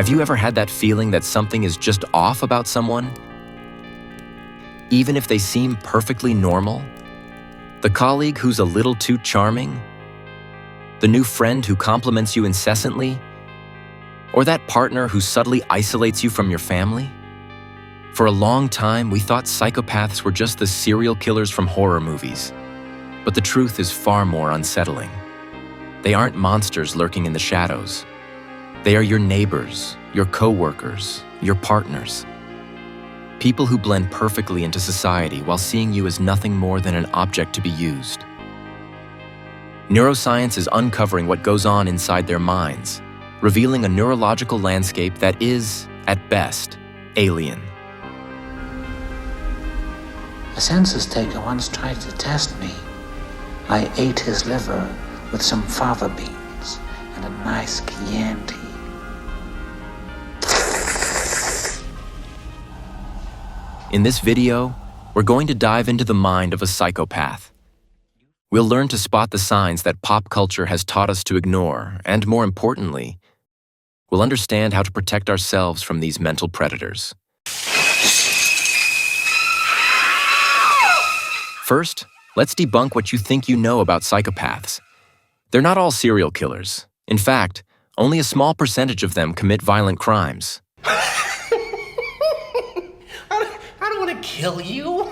Have you ever had that feeling that something is just off about someone? Even if they seem perfectly normal? The colleague who's a little too charming? The new friend who compliments you incessantly? Or that partner who subtly isolates you from your family? For a long time, we thought psychopaths were just the serial killers from horror movies. But the truth is far more unsettling. They aren't monsters lurking in the shadows. They are your neighbors, your co-workers, your partners. People who blend perfectly into society while seeing you as nothing more than an object to be used. Neuroscience is uncovering what goes on inside their minds, revealing a neurological landscape that is, at best, alien. A census taker once tried to test me. I ate his liver with some fava beans and a nice Chianti. In this video, we're going to dive into the mind of a psychopath. We'll learn to spot the signs that pop culture has taught us to ignore, and more importantly, we'll understand how to protect ourselves from these mental predators. First, let's debunk what you think you know about psychopaths. They're not all serial killers. In fact, only a small percentage of them commit violent crimes. I don't want to kill you.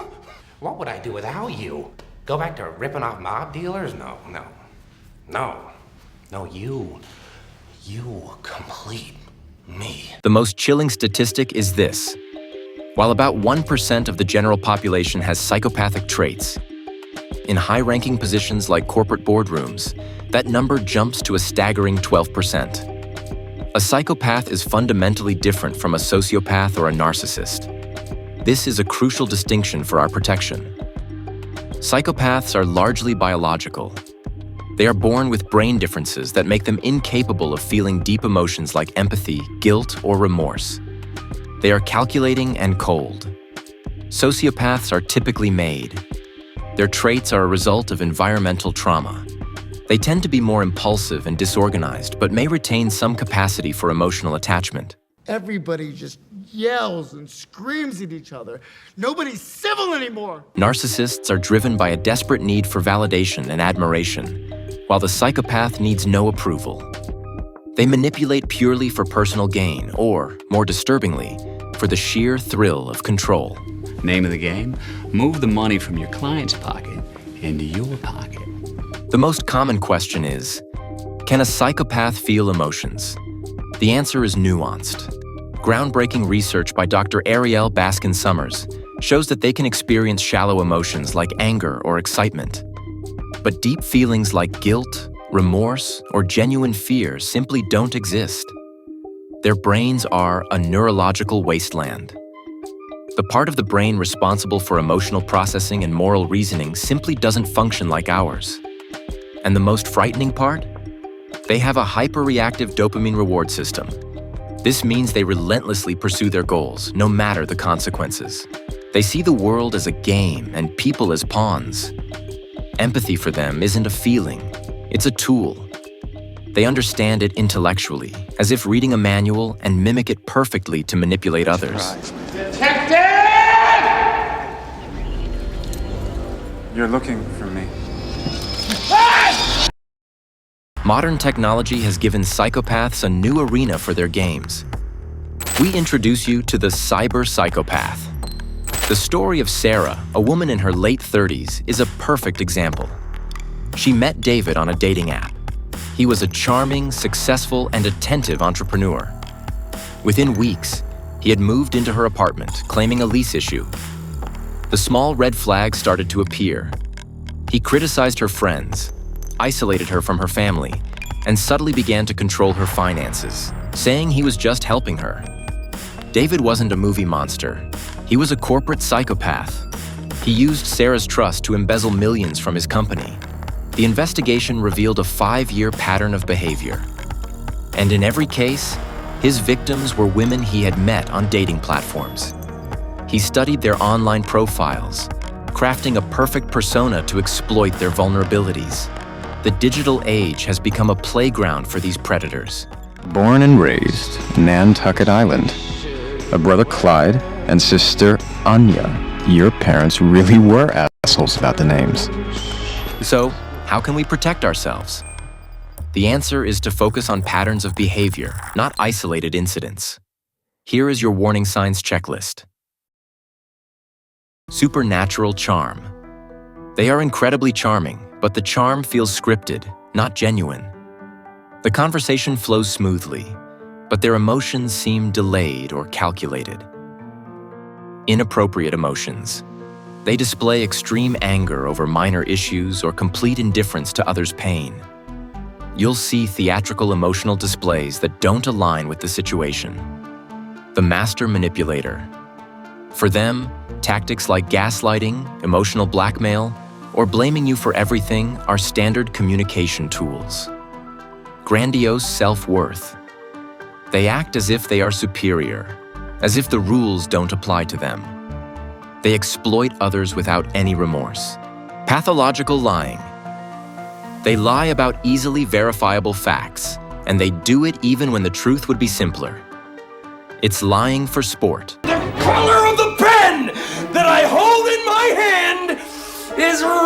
What would I do without you? Go back to ripping off mob dealers? No. You complete me. The most chilling statistic is this. While about 1% of the general population has psychopathic traits, in high-ranking positions like corporate boardrooms, that number jumps to a staggering 12%. A psychopath is fundamentally different from a sociopath or a narcissist. This is a crucial distinction for our protection. Psychopaths are largely biological. They are born with brain differences that make them incapable of feeling deep emotions like empathy, guilt, or remorse. They are calculating and cold. Sociopaths are typically made. Their traits are a result of environmental trauma. They tend to be more impulsive and disorganized, but may retain some capacity for emotional attachment. Everybody just yells and screams at each other. Nobody's civil anymore. Narcissists are driven by a desperate need for validation and admiration, while the psychopath needs no approval. They manipulate purely for personal gain, or, more disturbingly, for the sheer thrill of control. Name of the game? Move the money from your client's pocket into your pocket. The most common question is, can a psychopath feel emotions? The answer is nuanced. Groundbreaking research by Dr. Arielle Baskin-Summers shows that they can experience shallow emotions like anger or excitement. But deep feelings like guilt, remorse, or genuine fear simply don't exist. Their brains are a neurological wasteland. The part of the brain responsible for emotional processing and moral reasoning simply doesn't function like ours. And the most frightening part? They have a hyper-reactive dopamine reward system. This means they relentlessly pursue their goals, no matter the consequences. They see the world as a game and people as pawns. Empathy for them isn't a feeling, it's a tool. They understand it intellectually, as if reading a manual, and mimic it perfectly to manipulate others. Detective! You're looking for me. Modern technology has given psychopaths a new arena for their games. We introduce you to the cyber psychopath. The story of Sarah, a woman in her late 30s, is a perfect example. She met David on a dating app. He was a charming, successful, and attentive entrepreneur. Within weeks, he had moved into her apartment, claiming a lease issue. The small red flags started to appear. He criticized her friends, isolated her from her family, and subtly began to control her finances, saying he was just helping her. David wasn't a movie monster. He was a corporate psychopath. He used Sarah's trust to embezzle millions from his company. The investigation revealed a 5-year pattern of behavior. And in every case, his victims were women he had met on dating platforms. He studied their online profiles, crafting a perfect persona to exploit their vulnerabilities. The digital age has become a playground for these predators, Born and raised Nantucket Island. A brother Clyde and sister Anya. Your parents really were assholes about the names. So, how can we protect ourselves? The answer is to focus on patterns of behavior, not isolated incidents. Here is your warning signs checklist. Supernatural charm. They are incredibly charming, but the charm feels scripted, not genuine. The conversation flows smoothly, but their emotions seem delayed or calculated. Inappropriate emotions. They display extreme anger over minor issues or complete indifference to others' pain. You'll see theatrical emotional displays that don't align with the situation. The master manipulator. For them, tactics like gaslighting, emotional blackmail, or blaming you for everything are standard communication tools. Grandiose self-worth. They act as if they are superior, as if the rules don't apply to them. They exploit others without any remorse. Pathological lying. They lie about easily verifiable facts, and they do it even when the truth would be simpler. It's lying for sport. The color of the pen that I hold in my hand is royal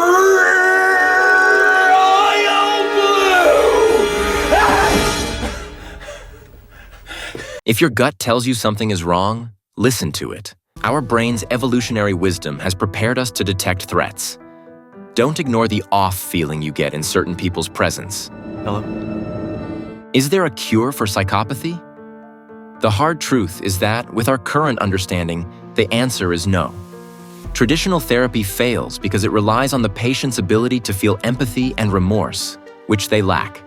blue. If your gut tells you something is wrong, listen to it. Our brain's evolutionary wisdom has prepared us to detect threats. Don't ignore the off feeling you get in certain people's presence. Hello? Is there a cure for psychopathy? The hard truth is that, with our current understanding, the answer is no. Traditional therapy fails because it relies on the patient's ability to feel empathy and remorse, which they lack.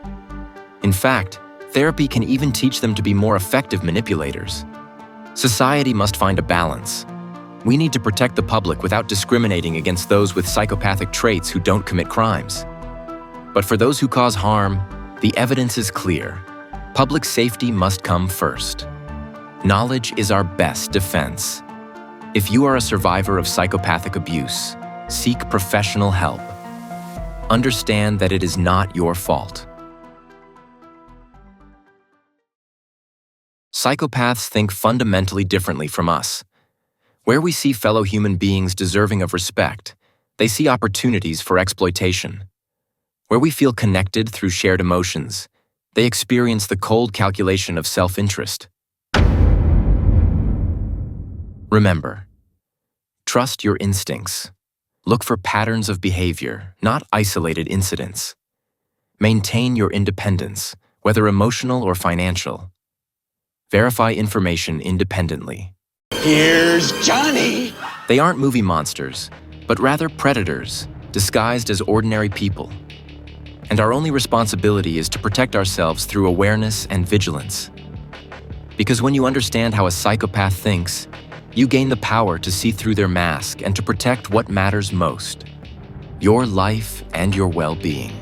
In fact, therapy can even teach them to be more effective manipulators. Society must find a balance. We need to protect the public without discriminating against those with psychopathic traits who don't commit crimes. But for those who cause harm, the evidence is clear. Public safety must come first. Knowledge is our best defense. If you are a survivor of psychopathic abuse, seek professional help. Understand that it is not your fault. Psychopaths think fundamentally differently from us. Where we see fellow human beings deserving of respect, they see opportunities for exploitation. Where we feel connected through shared emotions, they experience the cold calculation of self-interest. Remember, trust your instincts. Look for patterns of behavior, not isolated incidents. Maintain your independence, whether emotional or financial. Verify information independently. Here's Johnny. They aren't movie monsters, but rather predators, disguised as ordinary people. And our only responsibility is to protect ourselves through awareness and vigilance. Because when you understand how a psychopath thinks, you gain the power to see through their mask and to protect what matters most: your life and your well-being.